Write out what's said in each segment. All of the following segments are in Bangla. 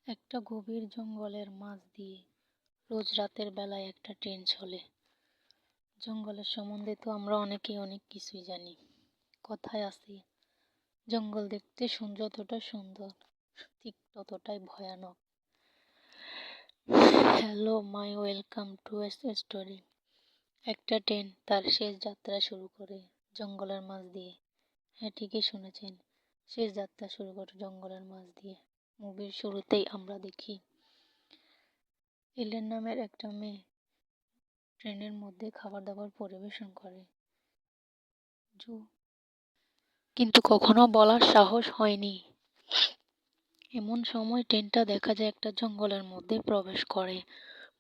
একটা গভীর জঙ্গলের মাঝ দিয়ে রোজ রাতের বেলায় একটা ট্রেন চলে। জঙ্গলের সম্বন্ধে তো আমরা অনেকেই অনেক কিছুই জানি। কথায় আছে, জঙ্গল দেখতে যতটা সুন্দর ঠিক ততটাই ভয়ানক। Hello my welcome to a story. একটা ট্রেন তার শেষ যাত্রা শুরু করে জঙ্গলের মাঝ দিয়ে। হ্যাঁ, ঠিকই শুনেছেন, শেষ যাত্রা শুরু করে জঙ্গলের মাঝ দিয়ে। মুভির শুরুতেই আমরা দেখি এলেন নামের একটা মেয়ে ট্রেনের মধ্যে খাবার দাবার পরিবেশন করে। কিন্তু কখনো বলার সাহস হয়নি। এমন সময় ট্রেনটা দেখা যায় একটা জঙ্গলের মধ্যে প্রবেশ করে।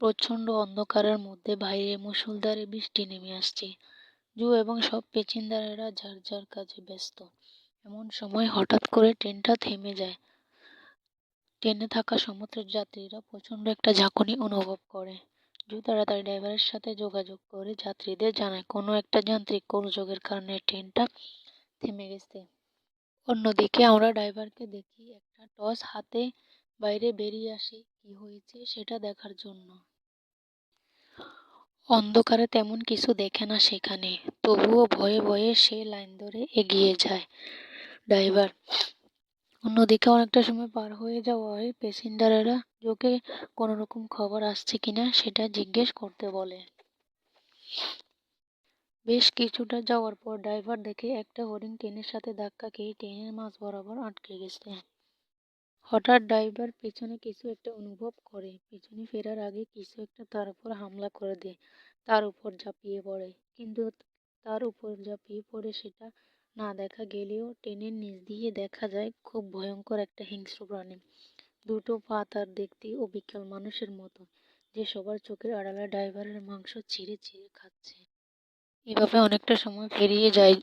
প্রচণ্ড অন্ধকারের মধ্যে বাইরে মুষলধারে বৃষ্টি নেমে আসছে। জু এবং সব পেচিনদারেরা যার যার কাজে ব্যস্ত। এমন সময় হঠাৎ করে ট্রেনটা থেমে যায়। ট্রেনে থাকা সমস্ত যাত্রীরা প্রচণ্ড একটা ঝাঁকুনি অনুভব করে। জু তাড়াতাড়ি ড্রাইভারের সাথে যোগাযোগ করে যাত্রীদের জানায় কোনো একটা যান্ত্রিক গোলযোগের কারণে ট্রেনটা থেমে গেছে। অন্যদিকে আমরা ড্রাইভারকে দেখি একটা টর্চ হাতে বাইরে বেরিয়ে আসে কি হয়েছে সেটা দেখার জন্য। অন্ধকারে তেমন কিছু দেখে না সেখানে, তবুও ভয়ে ভয়ে সে লাইন ধরে এগিয়ে যায় ড্রাইভার। অন্যদিকে অনেকটা সময় পার হয়ে যাওয়ায় প্যাসেঞ্জারেরা জোকে কোনো রকম খবর আসছে কিনা সেটা জিজ্ঞেস করতে বলে। বেশ কিছুটা যাওয়ার পর ড্রাইভার দেখে একটা হরিণ ট্রেনের সাথে ধাক্কা খেয়ে ট্রেনের মাঝ বরাবর আটকে গেছে। হঠাৎ ড্রাইভার পেছনে কিছু একটা অনুভব করে। পেছনে ফেরার আগে কিছু একটা তার উপর হামলা করে দেয়, তার উপর ঝাঁপিয়ে পড়ে। কিন্তু তার উপর ঝাঁপিয়ে পড়ে সেটা না দেখা গেলেও ট্রেনের নিচ দিয়ে দেখা যায় খুব ভয়ঙ্কর একটা হিংস্র প্রাণী। দুটো পা তার দেখতে অবিকল মানুষের মতো, যে সবার চোখের আড়ালে ড্রাইভারের মাংস ছিঁড়ে ছিঁড়ে খাচ্ছে। এভাবে অনেকটা সময় পেরিয়ে যায়।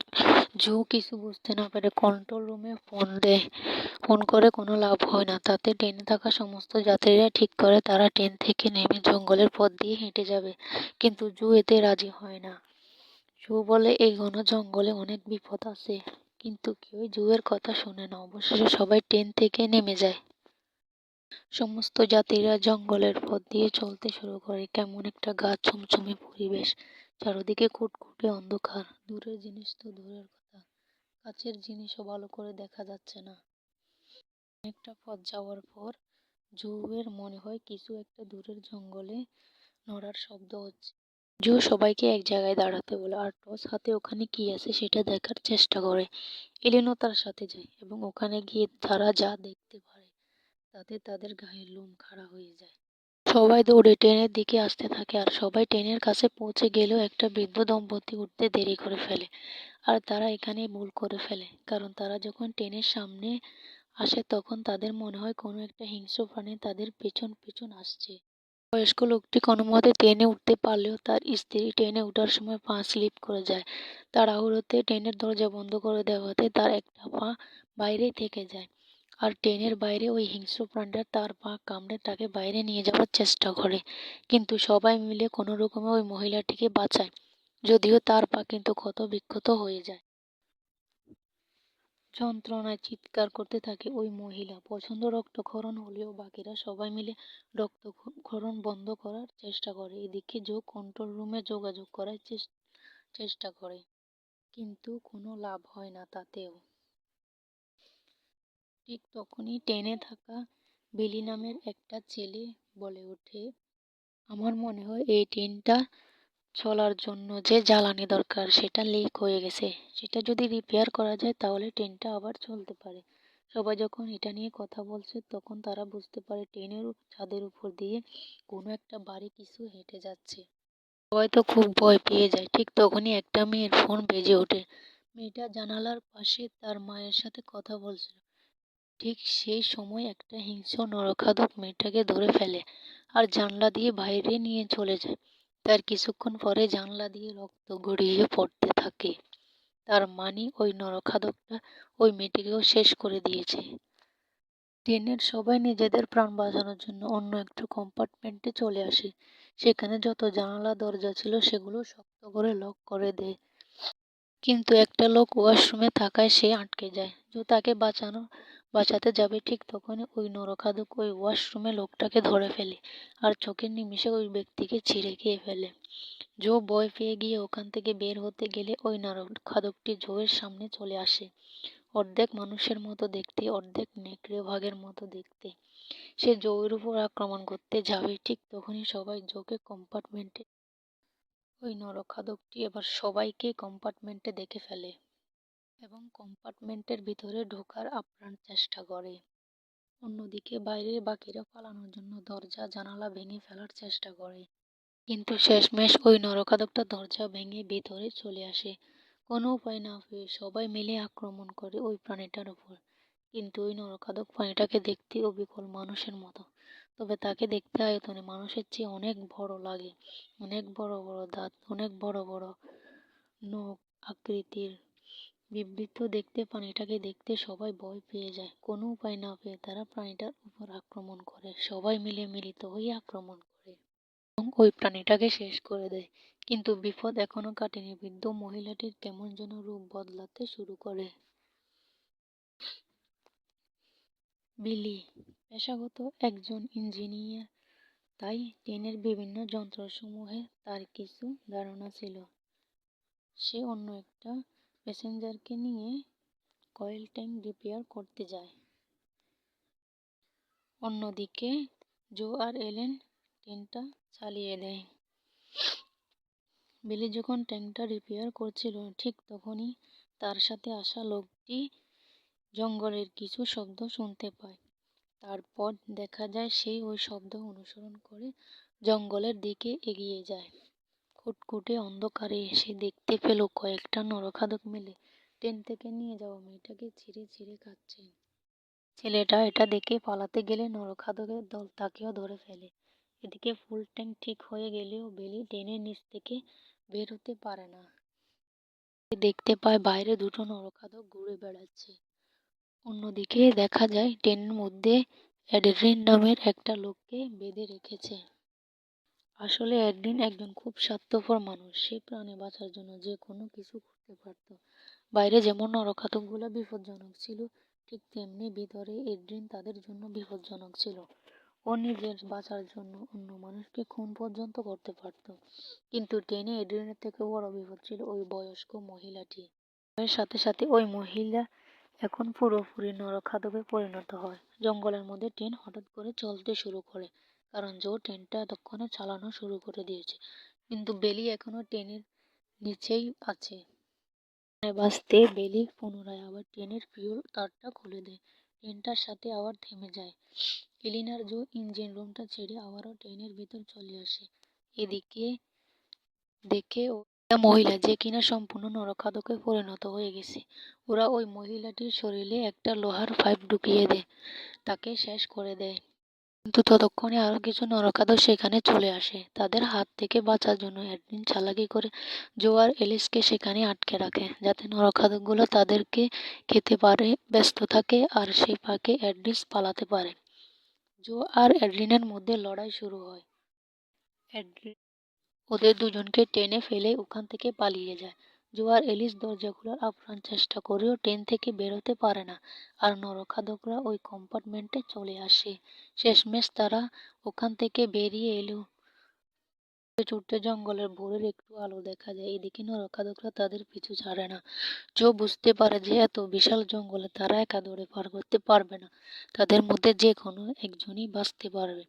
জু কিছু বুঝতে না পেরে কন্ট্রোল রুমে ফোন দেয়। ফোন করে কোনো লাভ হয় না। তাতে ট্রেনে থাকা সমস্ত যাত্রীরা ঠিক করে তারা ট্রেন থেকে নেমে জঙ্গলের পথ দিয়ে হেঁটে যাবে, কিন্তু জু এতে রাজি হয় না। জু বলে এই ঘন জঙ্গলে অনেক বিপদ আছে, কিন্তু কেউই জুয়ের কথা শোনে না। অবশেষে সবাই ট্রেন থেকে নেমে যায়। সমস্ত যাত্রীরা জঙ্গলের পথ দিয়ে চলতে শুরু করে। কেমন একটা গা ছমছমে পরিবেশ, চারদিকে কুটকুটে অন্ধকার। দূরের জিনিস তো দূরের কথা, কাছের জিনিসও ভালো করে দেখা যাচ্ছে না। অনেকটা পথ যাওয়ার পর জুয়ের মনে হয় কিছু একটা দূরের জঙ্গলে নড়ার শব্দ হচ্ছে। জু সবাইকে এক জায়গায় দাঁড়াতে বলে আর টর্চ হাতে ওখানে কি আছে সেটা দেখার চেষ্টা করে। এলেনও তার সাথে যায় এবং ওখানে গিয়ে তারা যা দেখতে পারে তাতে তাদের গায়ের লোম খাড়া হয়ে যায়। সবাই দৌড়ে ট্রেনের দিকে আসতে থাকে, আর সবাই ট্রেনের কাছে পৌঁছে গেলেও একটা বৃদ্ধ দম্পতি উঠতে দেরি করে ফেলে। আর তারা এখানেই ভুল করে ফেলে, কারণ তারা যখন ট্রেনের সামনে আসে তখন তাদের মনে হয় কোনো একটা হিংস্র প্রাণী তাদের পেছন পেছন আসছে। বয়স্ক লোকটি কোনোমতে ট্রেনে উঠতে পারলেও তার স্ত্রী ট্রেনে ওঠার সময় পা স্লিপ করে যায়। তাড়াহুড়োতে ট্রেনের দরজা বন্ধ করে দেওয়াতে তার একটা পা বাইরেই থেকে যায়। আর ট্রেনের বাইরে ওই হিংস্র প্রাণীটা তার পা কামড়ে তাকে বাইরে নিয়ে যাওয়ার চেষ্টা করে, কিন্তু সবাই মিলে কোনো রকমে ওই মহিলাটিকে বাঁচায়, যদিও তার পা কিন্তু ক্ষত বিক্ষত হয়ে যায়। যন্ত্রণায় চিৎকার করতে থাকে ওই মহিলা। প্রচণ্ড রক্তক্ষরণ হলেও বাকিরা সবাই মিলে রক্তক্ষরণ বন্ধ করার চেষ্টা করে। এদিকে জো কন্ট্রোল রুমে যোগাযোগ করার চেষ্টা করে, কিন্তু কোনো লাভ হয় না তাতেও। ঠিক তখনই ট্রেনে থাকা বিলি নামের একটা ছেলে বলে ওঠে, আমার মনে হয় এই ট্রেনটা চলার জন্য যে জ্বালানি দরকার সেটা লিক হয়ে গেছে। সেটা যদি রিপেয়ার করা যায় তাহলে ট্রেনটা আবার চলতে পারে। সবাই যখন এটা নিয়ে কথা বলছে তখন তারা বুঝতে পারে ট্রেনের ছাদের উপর দিয়ে কোনো একটা বাড়ি কিছু হেঁটে যাচ্ছে। সবাই তো খুব ভয় পেয়ে যায়। ঠিক তখনই একটা মেয়ের ফোন বেজে ওঠে। মেয়েটা জানালার পাশে তার মায়ের সাথে কথা বলছিল। ঠিক সেই সময় একটা হিংস্র নরখাদক মেয়েটাকে ধরে ফেলে আর জানলা দিয়ে বাইরে নিয়ে চলে যায়। তার কিছুক্ষণ পরে জানলা দিয়ে রক্ত গড়িয়ে পড়তে থাকে। তার মানে ওই নরখাদকটা ওই মেয়েটিকেও শেষ করে দিয়েছে। ট্রেনের সবাই নিজেদের প্রাণ বাঁচানোর জন্য অন্য একটা কম্পার্টমেন্টে চলে আসে। সেখানে যত জানালা দরজা ছিল সেগুলো শক্ত করে লক করে দেয়, কিন্তু একটা লোক ওয়াশরুমে থাকায় সে আটকে যায়। তাকে বাঁচানোর বাঁচাতে যাবে ঠিক তখনই ওই নরখাদক ওই ওয়াশরুমে লোকটাকে ধরে ফেলে আর চোখের নিমিষে ওই ব্যক্তিকে ছিঁড়ে খেয়ে ফেলে। জো ভয় পেয়ে গিয়ে ওখান থেকে বের হতে গেলে ওই নরখাদকটি জোয়ের সামনে চলে আসে। অর্ধেক মানুষের মতো দেখতে, অর্ধেক নেকড়ে বাঘের মতো দেখতে। সে জোয়ের উপর আক্রমণ করতে যাবে ঠিক তখনই সবাই জোকে কম্পার্টমেন্টে ওই নরখাদকটি এবার সবাইকে কম্পার্টমেন্টে দেখে ফেলে এবং কম্পার্টমেন্টের ভিতরে ঢোকার আপ্রাণ চেষ্টা করে। অন্যদিকে বাইরের বাকিরা পালানোর জন্য দরজা জানালা ভেঙে ফেলার চেষ্টা করে, কিন্তু শেষমেশ ওই নরখাদকটা দরজা ভেঙে ভিতরে চলে আসে। কোনো উপায় না পেয়ে সবাই মিলে আক্রমণ করে ওই প্রাণীটার উপর। কিন্তু ওই নরখাদক প্রাণীটাকে দেখতে অবিকল মানুষের মতো, তবে তাকে দেখতে আয়তনে মানুষের চেয়ে অনেক বড় লাগে। অনেক বড় বড় দাঁত, অনেক বড় বড় নখ আকৃতির। বিবৃত দেখতে প্রাণীটাকে দেখতে সবাই ভয় পেয়ে যায়। কোনো উপায় না পেয়ে তারা প্রাণীটার উপর আক্রমণ করে, সবাই মিলে মিলিত হয়ে আক্রমণ করে এবং ওই প্রাণীটাকে শেষ করে দেয়। কিন্তু বিপদ এখনো কাটেনি। বৃদ্ধ মহিলাটির কেমন যেন রূপ বদলাতে শুরু করে। বিলি পেশাগত একজন ইঞ্জিনিয়ার, তাই ট্রেনের বিভিন্ন যন্ত্রসমূহে তার কিছু ধারণা ছিল। সে অন্য একটা প্যাসেঞ্জারকে নিয়ে কয়েল ট্যাঙ্ক রিপেয়ার করতে যায়। অন্যদিকে জো আর এলেন ট্রেনটা চালিয়ে দেয়। বিলি যখন ট্যাঙ্কটা রিপেয়ার করছিল ঠিক তখনই তার সাথে আসা লোকটি জঙ্গলের কিছু শব্দ শুনতে পায়। তারপর দেখা যায় সেই ওই শব্দ অনুসরণ করে জঙ্গলের দিকে এগিয়ে যায়। খুটখুটে অন্ধকারে সে দেখতে পেল কয়েকটা নরখাদক মিলে ট্রেন থেকে নিয়ে যাওয়া মেয়েটাকে ছিঁড়ে ছিঁড়ে খাচ্ছে। ছেলেটা এটা দেখে পালাতে গেলে নরখাদকের দল তাকেও ধরে ফেলে। এদিকে ফুল ট্যাঙ্ক ঠিক হয়ে গেলেও বেলি ট্রেনের নিচ থেকে বের হতে পারে না। দেখতে পায় বাইরে দুটো নরখাদক ঘুরে বেড়াচ্ছে। অন্যদিকে দেখা যায় ট্রেনের মধ্যে এডরিন নামের একটা লোককে বেঁধে রেখেছে। আসলে এডরিন একজন খুব স্বার্থপর মানুষ। সে প্রাণে বাঁচার জন্য যে কোনো কিছু করতে পারত। বাইরে যেমন নরখাদকগুলো বিপজ্জনক ছিল, ঠিক তেমনি ভিতরে এডরিন তাদের জন্য বিপজ্জনক ছিল। ও নিজের বাঁচার জন্য অন্য মানুষকে খুন পর্যন্ত করতে পারত। কিন্তু ট্রেনে এডরিনের থেকেও বড় বিপদ ছিল ওই বয়স্ক মহিলাটি। এর সাথে সাথে ওই মহিলা এখন পুরোপুরি নরখাদকে পরিণত হয়। জঙ্গলের মধ্যে ট্রেন হঠাৎ করে চলতে শুরু করে, কারণ জো ট্রেনটা এতক্ষণে চালানো শুরু করে দিয়েছে। কিন্তু বেলি এখনো ট্রেনের নিচেই আছে। বাঁচতে বেলি পুনরায় আবার ট্রেনের ফিউল তারটা খুলে দেয়। ট্রেনটার সাথে আবার থেমে যায়। এলিনার জো ইঞ্জিন রুমটা ছেড়ে আবারও ট্রেনের ভিতর চলে আসে। এদিকে দেখে ওই মহিলা যে কিনা সম্পূর্ণ নরখাদকে পরিণত হয়ে গেছে। ওরা ওই মহিলাটির শরীরে একটা লোহার পাইপ ঢুকিয়ে দেয়, তাকে শেষ করে দেয়। কিন্তু ততক্ষণে আরো কিছু নরখাদক সেখানে চলে আসে। তাদের হাত থেকে বাঁচার জন্য এডরিন চালাকি করে জো আর এলিসকে সেখানে আটকে রাখে, যাতে নরখাদকগুলো তাদেরকে খেতে পারে ব্যস্ত থাকে আর সেই ফাঁকে এডরিন পালাতে পারে। জো আর এডরিনের মধ্যে লড়াই শুরু হয়। এডরিন ওদের দুজনকে টেনে ফেলে ওখান থেকে পালিয়ে যায়। জো আর এলিস দরজা খোলার আপ্রাণ চেষ্টা করেও ট্রেন থেকে বেরোতে পারে না, আর নরখাদকরা ওই কম্পার্টমেন্টে চলে আসে। শেষমেশ তারা ওখান থেকে বেরিয়ে এলো। ছুটতে জঙ্গলের ভোরের একটু আলো দেখা যায়। এদিকে নরখাদকরা তাদের পিছু ছাড়ে না। জো বুঝতে পারে যে এত বিশাল জঙ্গলে তারা একা দৌড়ে পার করতে পারবে না। তাদের মধ্যে যে কোনো একজনই বাঁচতে পারবে,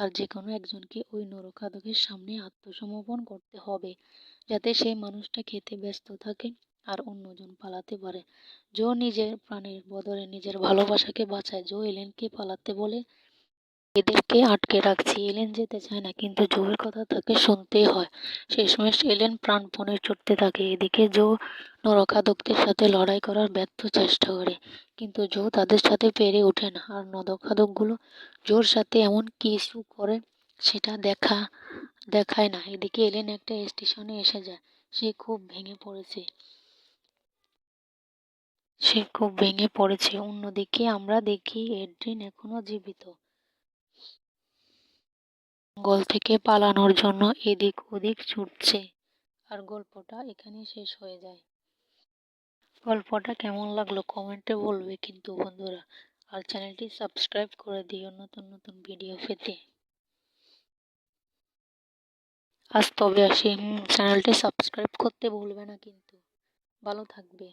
আর যে কোনো একজনকে ওই নরখাদকের সামনে আত্মসমর্পণ করতে হবে, যাতে সেই মানুষটা খেতে ব্যস্ত থাকে আর অন্যজন পালাতে পারে। জো নিজের প্রাণের বদলে নিজের ভালোবাসাকে বাঁচায়। জো এলেনকে পালাতে বলে এদেরকে আটকে রাখছি। এলেন যেতে চায় না, কিন্তু জোয়ের কথা তাকে শুনতেই হয়। শেষমেশ এলেন প্রাণপণে ছুটতে থাকে। এদিকে জো নরখাদকদের সাথে লড়াই করার ব্যর্থ চেষ্টা করে, কিন্তু জো তাদের সাথে পেরে ওঠে না। আর নরখাদকগুলো জোর সাথে এমন কিছু করে সেটা দেখায় না। এদিকে এলেন একটা স্টেশনে এসে যায়। সে খুব ভেঙে পড়েছে। অন্যদিকে আমরা দেখি এডরিন এখনো জীবিত, জঙ্গল থেকে পালানোর জন্য এদিক ওদিক ছুটছে। আর গল্পটা এখানে শেষ হয়ে যায়। গল্পটা কেমন লাগলো কমেন্টে বলবে কিন্তু বন্ধুরা। আর চ্যানেলটি সাবস্ক্রাইব করে দিও নতুন নতুন ভিডিও পেতে। আজ তবে আসি, চ্যানেলটি সাবস্ক্রাইব করতে ভুলবে না কিন্তু। ভালো থাকবে।